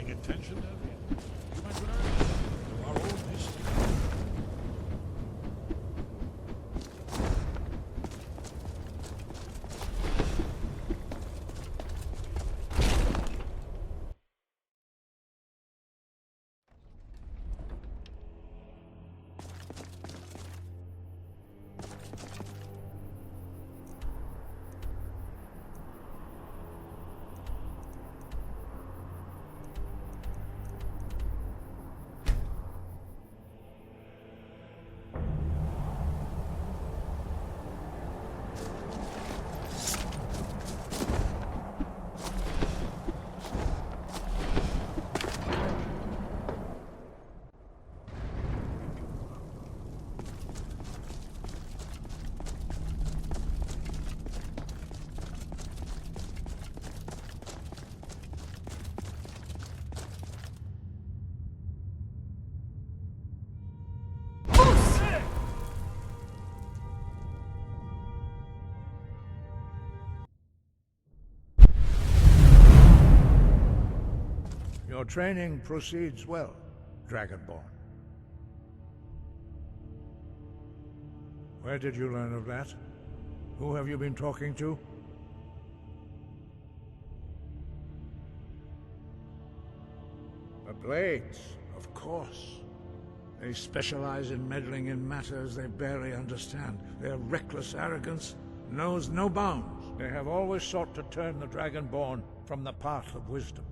paying attention, Debbie? You might learn to our own history. Your training proceeds well, Dragonborn. Where did you learn of that? Who have you been talking to? The Blades, of course. They specialize in meddling in matters they barely understand. Their reckless arrogance knows no bounds. They have always sought to turn the Dragonborn from the path of wisdom.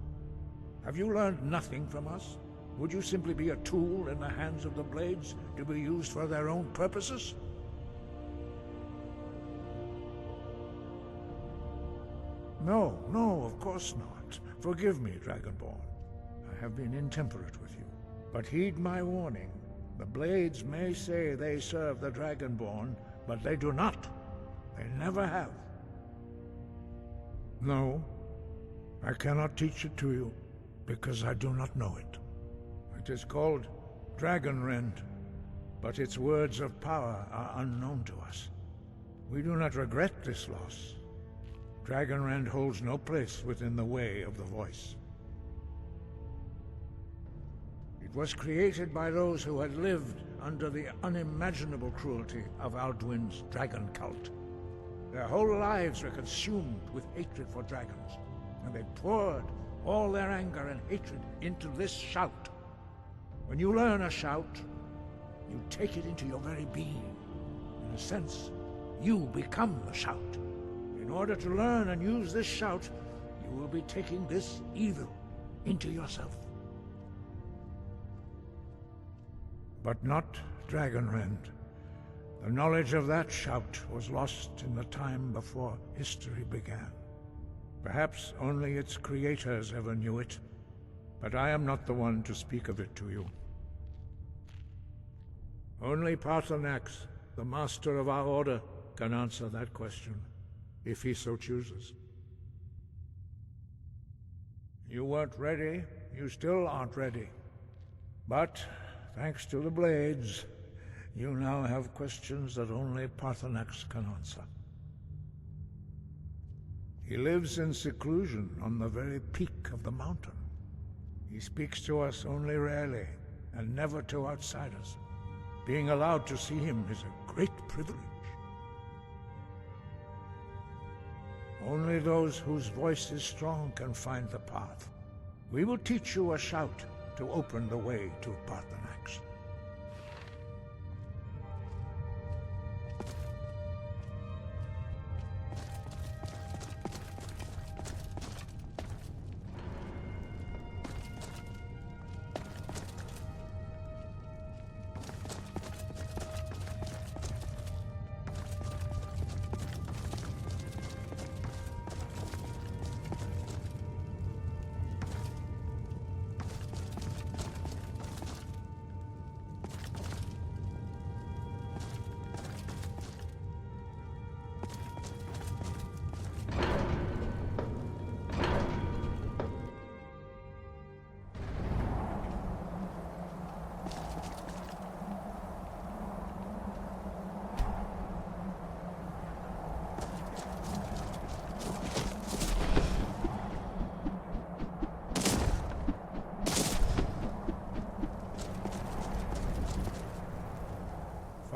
Have you learned nothing from us? Would you simply be a tool in the hands of the Blades to be used for their own purposes? No, of course not. Forgive me, Dragonborn. I have been intemperate with you. But heed my warning. The Blades may say they serve the Dragonborn, but they do not. They never have. No, I cannot teach it to you, because I do not know it. It is called Dragonrend, but its words of power are unknown to us. We do not regret this loss. Dragonrend holds no place within the way of the voice. It was created by those who had lived under the unimaginable cruelty of Alduin's dragon cult. Their whole lives were consumed with hatred for dragons, and they poured all their anger and hatred into this shout. When you learn a shout, you take it into your very being. In a sense, you become the shout. In order to learn and use this shout, you will be taking this evil into yourself. But not Dragonrend. The knowledge of that shout was lost in the time before history began. Perhaps only its creators ever knew it, but I am not the one to speak of it to you. Only Paarthurnax, the master of our order, can answer that question, if he so chooses. You weren't ready, you still aren't ready. But, thanks to the Blades, you now have questions that only Paarthurnax can answer. He lives in seclusion on the very peak of the mountain. He speaks to us only rarely, and never to outsiders. Being allowed to see him is a great privilege. Only those whose voice is strong can find the path. We will teach you a shout to open the way to Paarthurnax.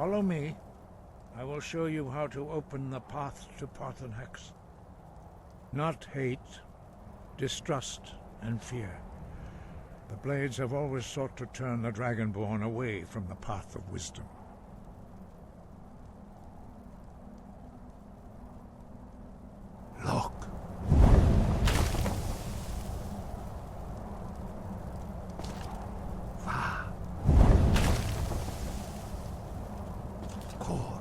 Follow me. I will show you how to open the path to Paarthurnax. Not hate, distrust, and fear. The Blades have always sought to turn the Dragonborn away from the path of wisdom. Look. Va. Kor.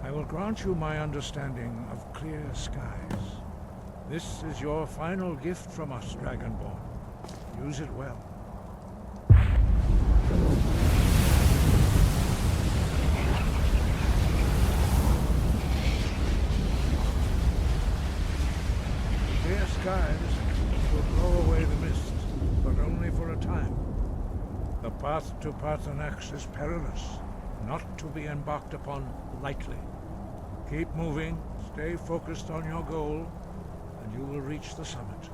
I will grant you my understanding of clear skies. This is your final gift from us, Dragonborn. Use it well. Clear skies will blow away the mist, but only for a time. The path to Paarthurnax is perilous, not to be embarked upon lightly. Keep moving, stay focused on your goal, and you will reach the summit.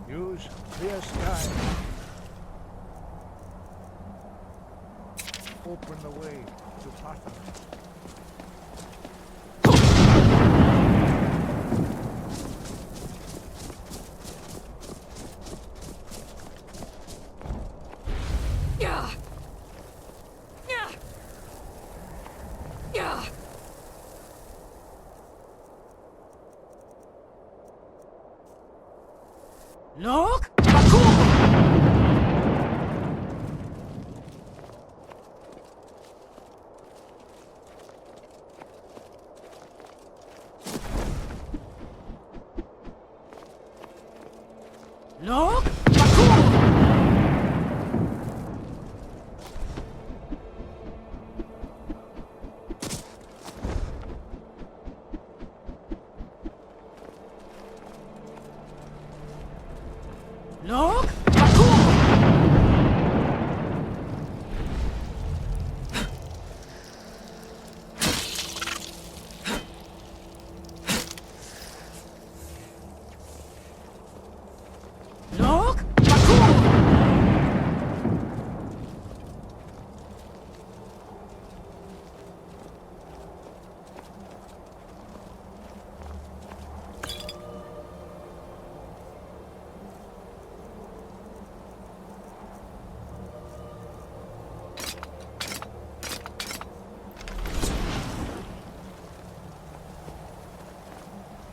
Use clear sky. Open the way to Paarthurnax. Look! Look! Look! Look!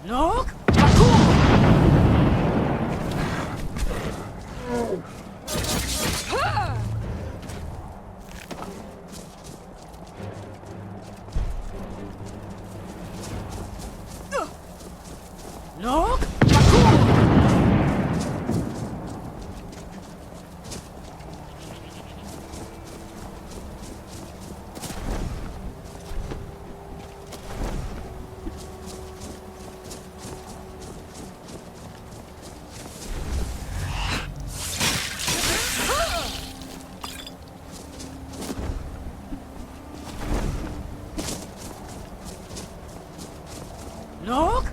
Look! Look! Look!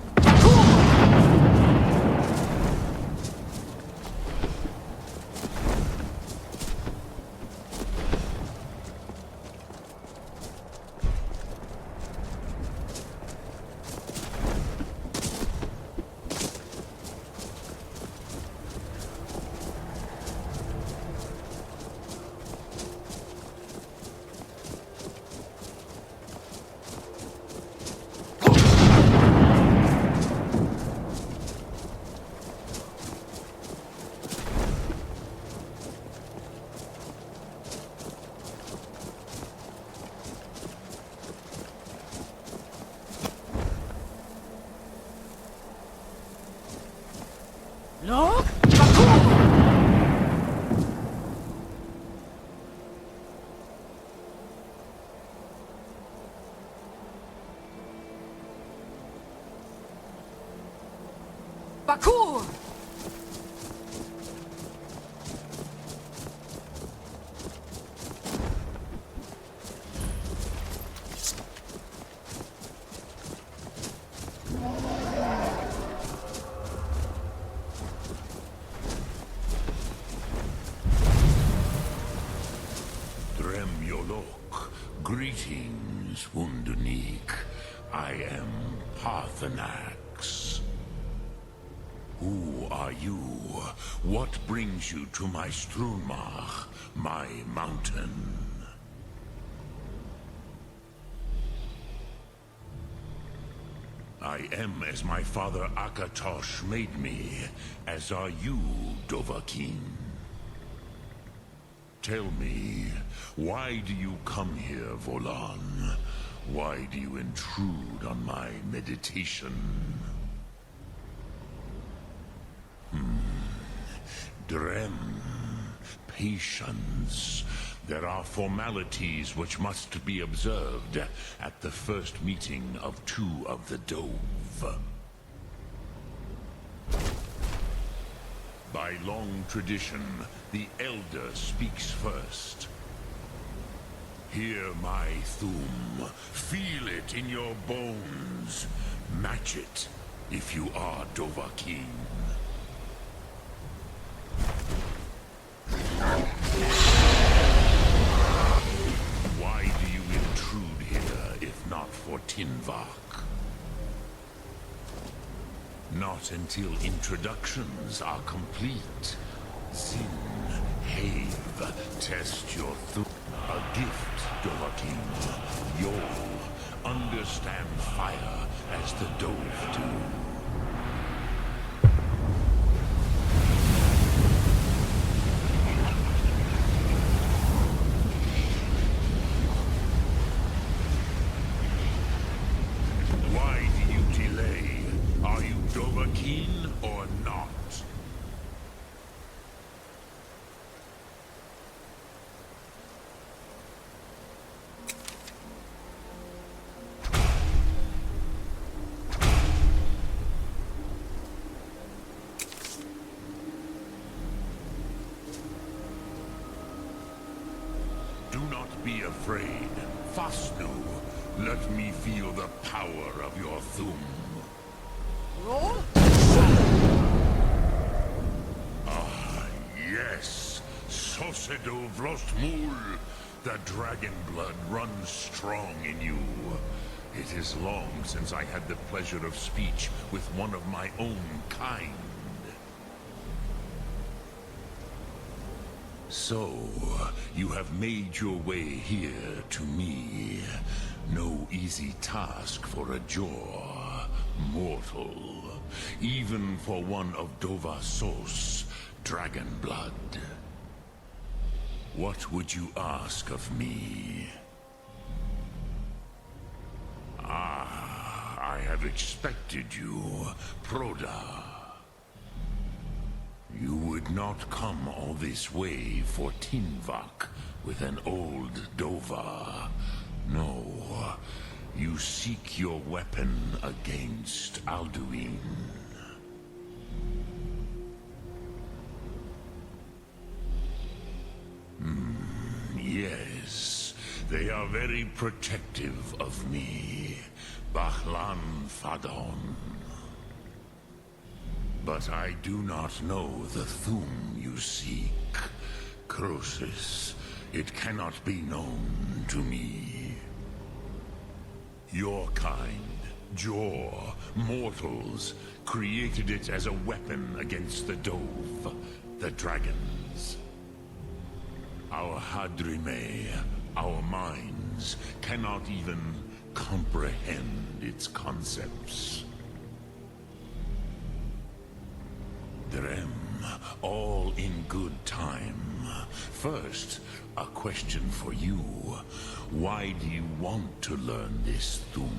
Look! Bakur! Greetings, Wunderneek. I am Parthenax. Who are you? What brings you to my Strunmach, my mountain? I am as my father Akatosh made me, as are you, Dovahkiin. Tell me, why do you come here, Volan? Why do you intrude on my meditation? Drem, patience. There are formalities which must be observed at the first meeting of two of the Dove. By long tradition, the Elder speaks first. Hear my Thum. Feel it in your bones. Match it, if you are Dovahkiin. Why do you intrude here, if not for Tinvak? Not until introductions are complete. Sin, Have, test your Thum. A gift, Dovahkiin. You'll understand fire as the Dove do. Why do you delay? Are you Dovahkiin or not? Do not be afraid. Fasnu, let me feel the power of your Thum. Roll? Ah, yes. Sosedo Vrostmul. The dragon blood runs strong in you. It is long since I had the pleasure of speech with one of my own kind. So, you have made your way here to me. No easy task for a Jor, mortal. Even for one of Dovahsos, dragon blood. What would you ask of me? Ah, I have expected you, Proda. You would not come all this way for Tinvak with an old Dova. No, you seek your weapon against Alduin. Yes, they are very protective of me, Bahlan Fadon. But I do not know the Thum you seek. Croesus, it cannot be known to me. Your kind, Jor, mortals, created it as a weapon against the Dove, the dragons. Our Hadrime, our minds, cannot even comprehend its concepts. Drem, all in good time. First, a question for you. Why do you want to learn this Thum?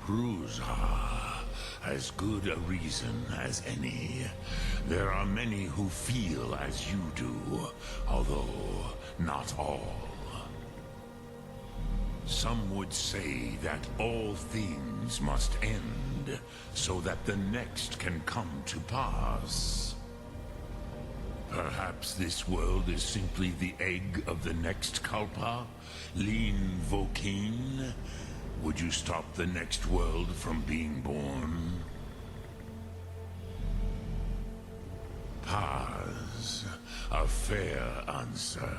Prusa, as good a reason as any. There are many who feel as you do, although not all. Some would say that all things must end, so that the next can come to pass. Perhaps this world is simply the egg of the next Kalpa? Lean Vokeen? Would you stop the next world from being born? Paz. was a fair answer.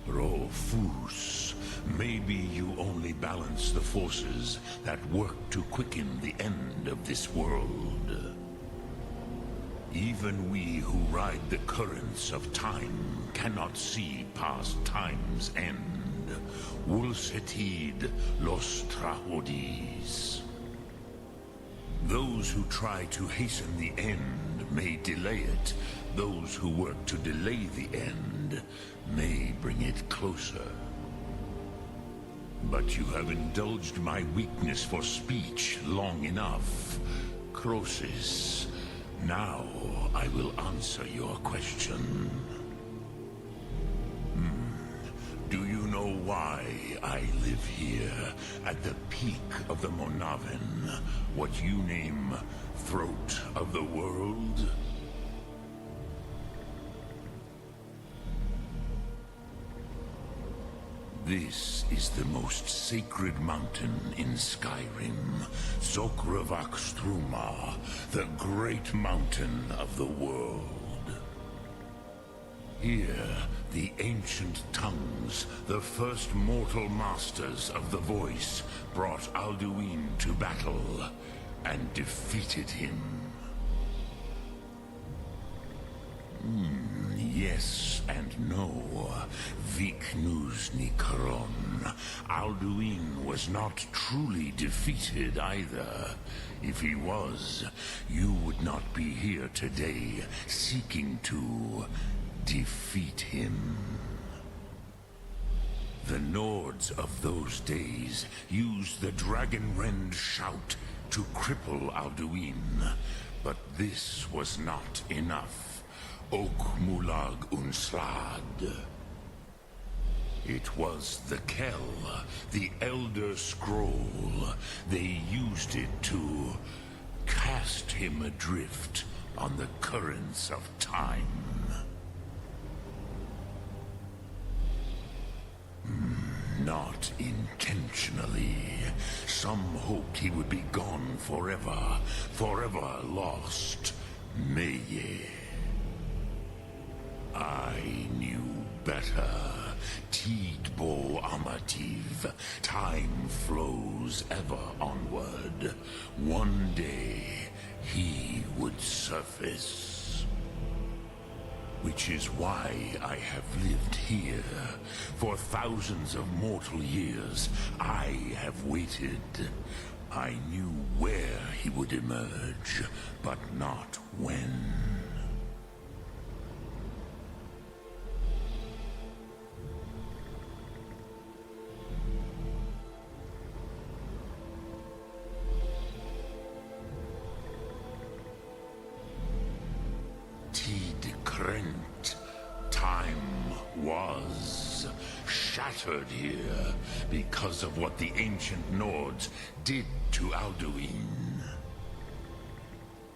Rofus, maybe you only balance the forces that work to quicken the end of this world. Even we who ride the currents of time cannot see past time's end. Wulsetid los trahodis. Those who try to hasten the end may delay it. Those who work to delay the end may bring it closer. But you have indulged my weakness for speech long enough. Croesus, now I will answer your question. Do you know why I live here, at the peak of the Monaven, what you name Throat of the World? This is the most sacred mountain in Skyrim, Zokravakstruma, the great mountain of the world. Here, the ancient tongues, the first mortal masters of the voice, brought Alduin to battle and defeated him. Yes and no. Viknus Nikaron. Alduin was not truly defeated either. If he was, you would not be here today seeking to defeat him. The Nords of those days used the Dragonrend shout to cripple Alduin, but this was not enough. Ok Mulag Unslad. It was the Kell, the Elder Scroll. They used it to cast him adrift on the currents of time. Not intentionally. Some hoped he would be gone forever, forever lost. Meye. I knew better. Tidbo Amativ. Time flows ever onward. One day, he would surface. Which is why I have lived here. For thousands of mortal years, I have waited. I knew where he would emerge, but not when. Time was shattered here because of what the ancient Nords did to Alduin.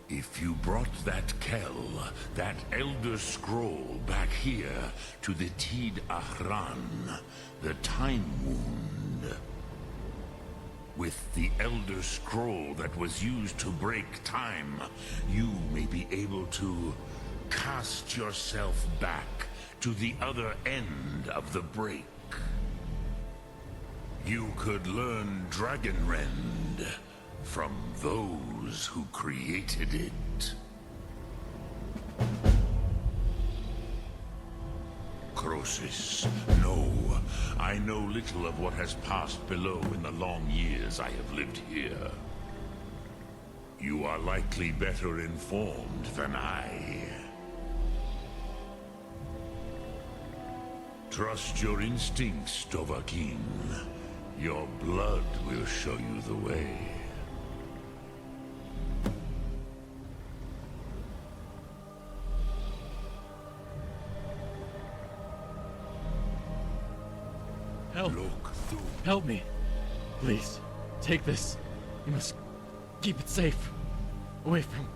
If you brought that Kell, that Elder Scroll back here to the Tid Ahran, the Time Wound, with the Elder Scroll that was used to break time, you may be able to cast yourself back to the other end of the break. You could learn Dragonrend from those who created it. Croesus, no. I know little of what has passed below in the long years I have lived here. You are likely better informed than I. Trust your instincts, Dovahkiin. Your blood will show you the way. Help! Look through. Help me! Please, take this. You must keep it safe. Away from...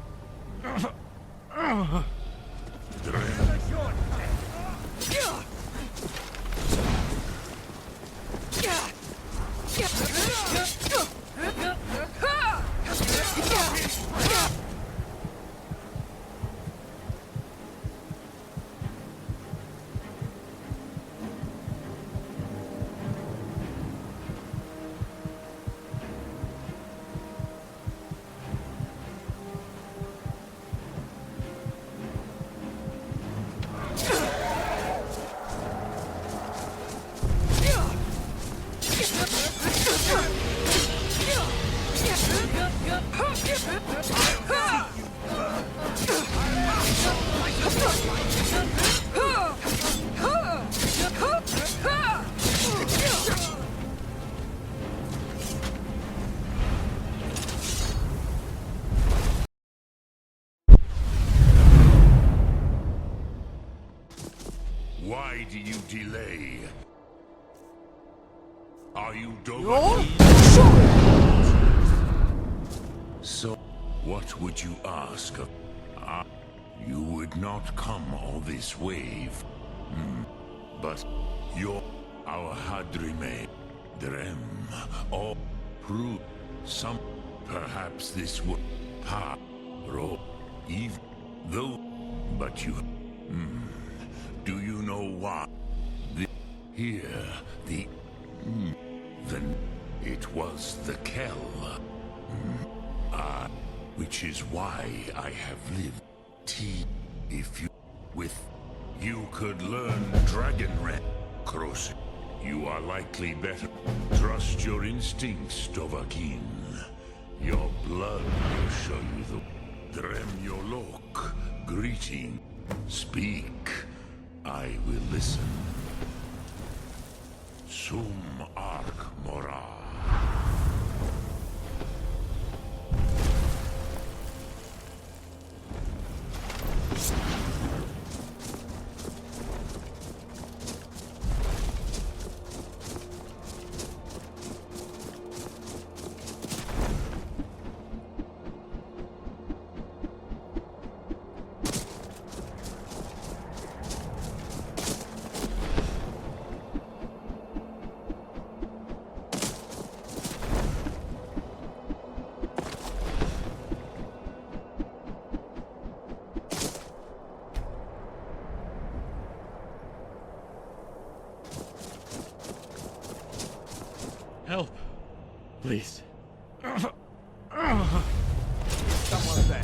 do you delay? Are you You're So, what would you ask of... you would not come all this way. But you're our Hadrime, Drem, or prove some... Perhaps this would... Ro... Even though... But you... Do you know why? Here, then it was the Kell. Which is why I have lived. If you... You could learn Dragon Red, Cross. You are likely better. Trust your instincts, Dovahkiin. Your blood will show you the... Dremyolok. Greeting. Speak. I will listen. Sum Ark Mora. Help! Please. someone there.